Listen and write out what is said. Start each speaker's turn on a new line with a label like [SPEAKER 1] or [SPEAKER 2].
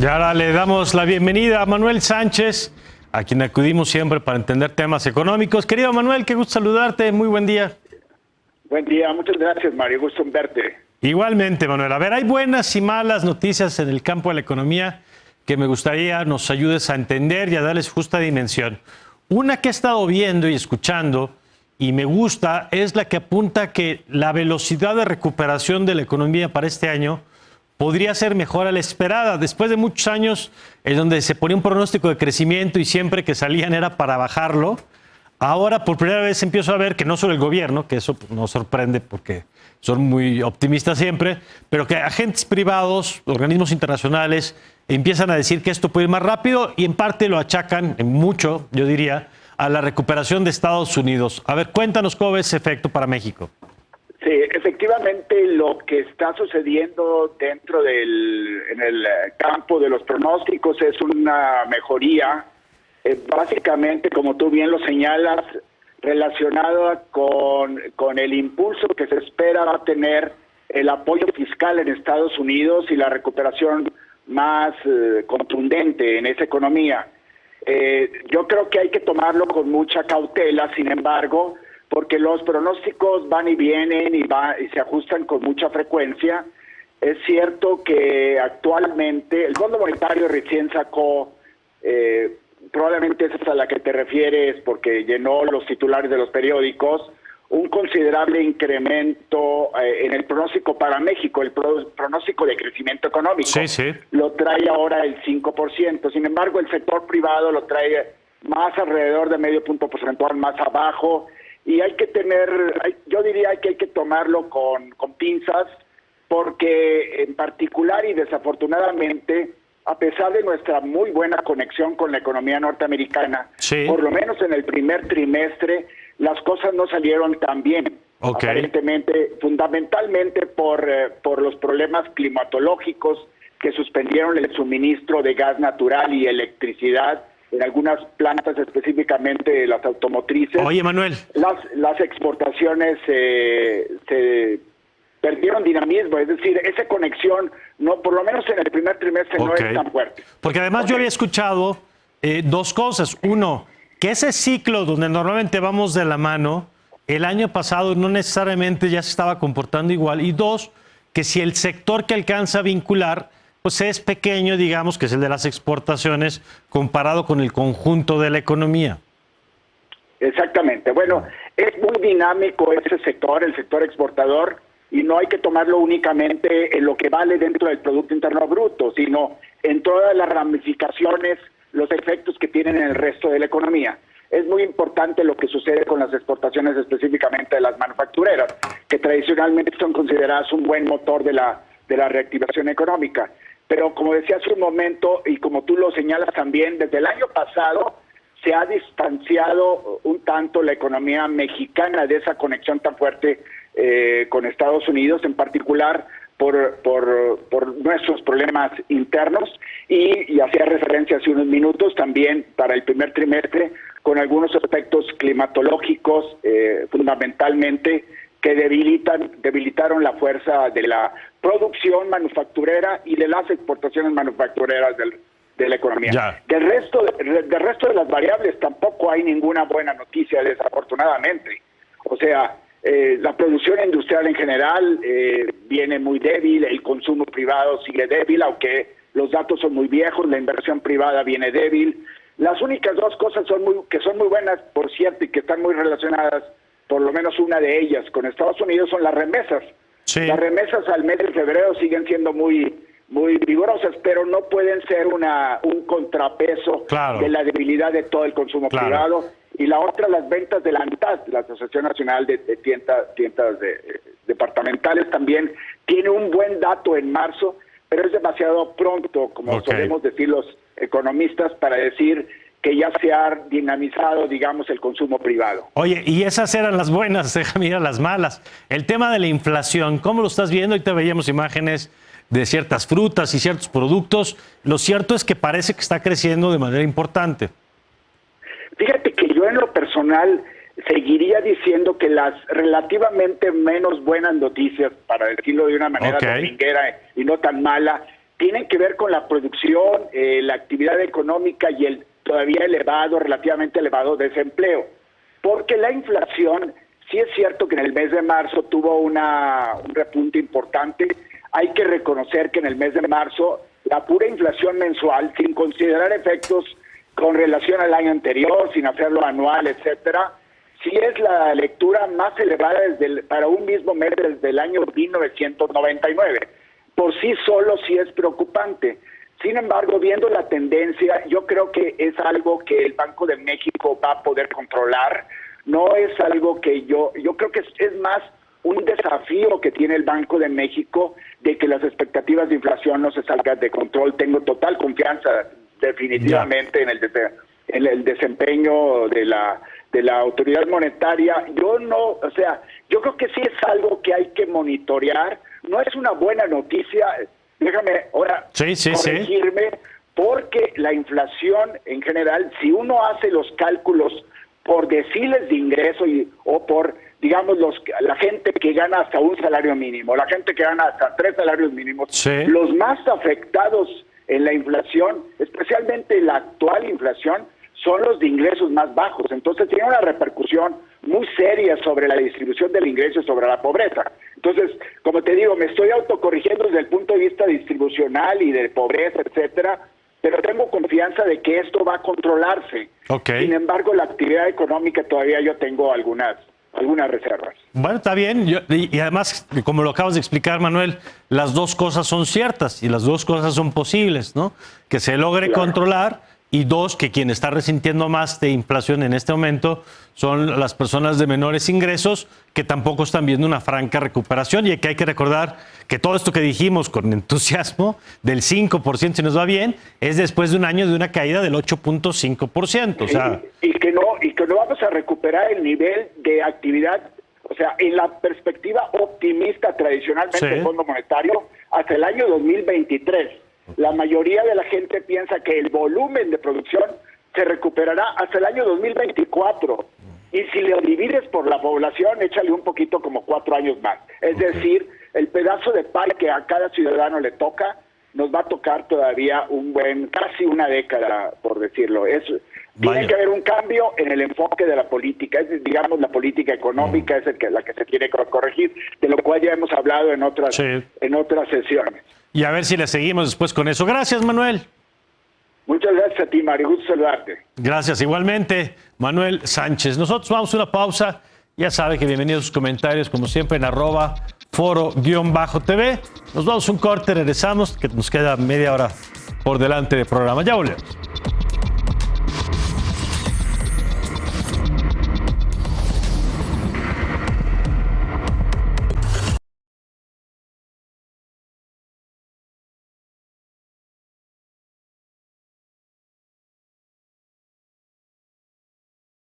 [SPEAKER 1] Y ahora le damos la bienvenida a Manuel Sánchez, a quien acudimos siempre para entender temas económicos. Querido Manuel, qué gusto saludarte, muy buen día.
[SPEAKER 2] Buen día, muchas gracias, Mario, gusto en verte.
[SPEAKER 1] Igualmente, Manuel. A ver, hay buenas y malas noticias en el campo de la economía que me gustaría nos ayudes a entender y a darles justa dimensión. Una que he estado viendo y escuchando y me gusta es la que apunta que la velocidad de recuperación de la economía para este año podría ser mejor a la esperada. Después de muchos años en donde se ponía un pronóstico de crecimiento y siempre que salían era para bajarlo, ahora por primera vez empiezo a ver que no solo el gobierno, que eso pues, nos sorprende porque son muy optimistas siempre, pero que agentes privados, organismos internacionales, empiezan a decir que esto puede ir más rápido y en parte lo achacan, en mucho, yo diría, a la recuperación de Estados Unidos. A ver, cuéntanos cómo es ese efecto para México.
[SPEAKER 2] Sí, efectivamente lo que está sucediendo en el campo de los pronósticos es una mejoría, básicamente, como tú bien lo señalas, relacionada con el impulso que se espera va a tener el apoyo fiscal en Estados Unidos y la recuperación más contundente en esa economía. Yo creo que hay que tomarlo con mucha cautela, sin embargo, porque los pronósticos van y vienen y se ajustan con mucha frecuencia. Es cierto que actualmente el Fondo Monetario recién sacó, probablemente esa es a la que te refieres porque llenó los titulares de los periódicos, un considerable incremento en el pronóstico para México, el pronóstico de crecimiento económico.
[SPEAKER 1] Sí, sí.
[SPEAKER 2] Lo trae ahora el 5%. Sin embargo, el sector privado lo trae más alrededor de medio punto porcentual más abajo. Y hay que yo diría que hay que tomarlo con pinzas, porque en particular y desafortunadamente, a pesar de nuestra muy buena conexión con la economía norteamericana,
[SPEAKER 1] sí,
[SPEAKER 2] por lo menos en el primer trimestre, las cosas no salieron tan bien.
[SPEAKER 1] Okay.
[SPEAKER 2] Aparentemente, fundamentalmente por los problemas climatológicos que suspendieron el suministro de gas natural y electricidad en algunas plantas, específicamente las automotrices.
[SPEAKER 1] Oye, Manuel.
[SPEAKER 2] Las exportaciones se perdieron dinamismo, es decir, esa conexión, no, por lo menos en el primer trimestre, no es tan fuerte.
[SPEAKER 1] Porque además yo había escuchado dos cosas. Uno, que ese ciclo donde normalmente vamos de la mano, el año pasado no necesariamente ya se estaba comportando igual. Y dos, que si el sector que alcanza a vincular pues es pequeño, digamos, que es el de las exportaciones, comparado con el conjunto de la economía.
[SPEAKER 2] Exactamente. Bueno, es muy dinámico ese sector, el sector exportador, y no hay que tomarlo únicamente en lo que vale dentro del Producto Interno Bruto, sino en todas las ramificaciones, los efectos que tienen en el resto de la economía. Es muy importante lo que sucede con las exportaciones, específicamente de las manufactureras, que tradicionalmente son consideradas un buen motor de la reactivación económica. Pero como decía hace un momento, y como tú lo señalas también, desde el año pasado se ha distanciado un tanto la economía mexicana de esa conexión tan fuerte con Estados Unidos, en particular por nuestros problemas internos, y hacía referencia hace unos minutos también para el primer trimestre con algunos aspectos climatológicos fundamentalmente que debilitaron la fuerza de la producción manufacturera y de las exportaciones manufactureras de la economía.
[SPEAKER 1] Ya.
[SPEAKER 2] Del resto de las variables tampoco hay ninguna buena noticia, desafortunadamente. O sea, la producción industrial en general viene muy débil, el consumo privado sigue débil, aunque los datos son muy viejos, la inversión privada viene débil. Las únicas dos cosas que son muy buenas, por cierto, y que están muy relacionadas, por lo menos una de ellas, con Estados Unidos, son las remesas.
[SPEAKER 1] Sí.
[SPEAKER 2] Las remesas al mes de febrero siguen siendo muy vigorosas, pero no pueden ser un contrapeso de la debilidad de todo el consumo privado. Y la otra, las ventas de la ANTAD, la Asociación Nacional de Tiendas Departamentales, también tiene un buen dato en marzo, pero es demasiado pronto, como solemos decir los economistas, para decir que ya se ha dinamizado, digamos, el consumo privado.
[SPEAKER 1] Oye, y esas eran las buenas, déjame ir a las malas. El tema de la inflación, ¿cómo lo estás viendo? Ahorita veíamos imágenes de ciertas frutas y ciertos productos. Lo cierto es que parece que está creciendo de manera importante.
[SPEAKER 2] Fíjate que yo en lo personal seguiría diciendo que las relativamente menos buenas noticias, para decirlo de una manera dominguera y no tan mala, tienen que ver con la producción, la actividad económica y el todavía relativamente elevado desempleo. Porque la inflación, sí es cierto que en el mes de marzo tuvo un repunte importante. Hay que reconocer que en el mes de marzo la pura inflación mensual, sin considerar efectos con relación al año anterior, sin hacerlo anual, etcétera, sí es la lectura más elevada para un mismo mes desde el año 1999. Por sí solo sí es preocupante. Sin embargo, viendo la tendencia, yo creo que es algo que el Banco de México va a poder controlar. No es algo que yo creo que es más un desafío que tiene el Banco de México de que las expectativas de inflación no se salgan de control. Tengo total confianza definitivamente en el desempeño de la autoridad monetaria. Yo creo que sí es algo que hay que monitorear. No es una buena noticia, déjame ahora corregirme, porque la inflación en general, si uno hace los cálculos por deciles de ingreso o por, digamos, la gente que gana hasta un salario mínimo, la gente que gana hasta 3 salarios mínimos, los más afectados en la inflación, especialmente la actual inflación, son los de ingresos más bajos. Entonces tiene una repercusión muy seria sobre la distribución del ingreso y sobre la pobreza. Entonces, como te digo, me estoy autocorrigiendo desde el punto de vista distribucional y de pobreza, etcétera, pero tengo confianza de que esto va a controlarse. Sin embargo, la actividad económica todavía yo tengo algunas reservas.
[SPEAKER 1] Bueno, está bien. Y además, como lo acabas de explicar, Manuel, las dos cosas son ciertas y las dos cosas son posibles, ¿no? Que se logre controlar y dos, que quien está resintiendo más de inflación en este momento son las personas de menores ingresos que tampoco están viendo una franca recuperación y que hay que recordar que todo esto que dijimos con entusiasmo del 5% si nos va bien es después de un año de una caída del 8.5%. O sea,
[SPEAKER 2] y que no vamos a recuperar el nivel de actividad, o sea, en la perspectiva optimista tradicionalmente del Fondo Monetario hasta el año 2023. La mayoría de la gente piensa que el volumen de producción se recuperará hasta el año 2024. Y si lo divides por la población, échale un poquito como 4 años más. Es decir, el pedazo de pie que a cada ciudadano le toca, nos va a tocar todavía casi una década, por decirlo. Tiene que haber un cambio en el enfoque de la política. Digamos, la política económica es la que se tiene que corregir, de lo cual ya hemos hablado en otras sesiones.
[SPEAKER 1] Y a ver si le seguimos después con eso. Gracias, Manuel.
[SPEAKER 2] Muchas gracias a ti, Mario. Gusto saludarte.
[SPEAKER 1] Gracias, igualmente, Manuel Sánchez. Nosotros vamos a una pausa. Ya sabe que bienvenidos sus comentarios, como siempre, en @foro_tv. Nos vamos a un corte, regresamos, que nos queda media hora por delante del programa. Ya volvemos.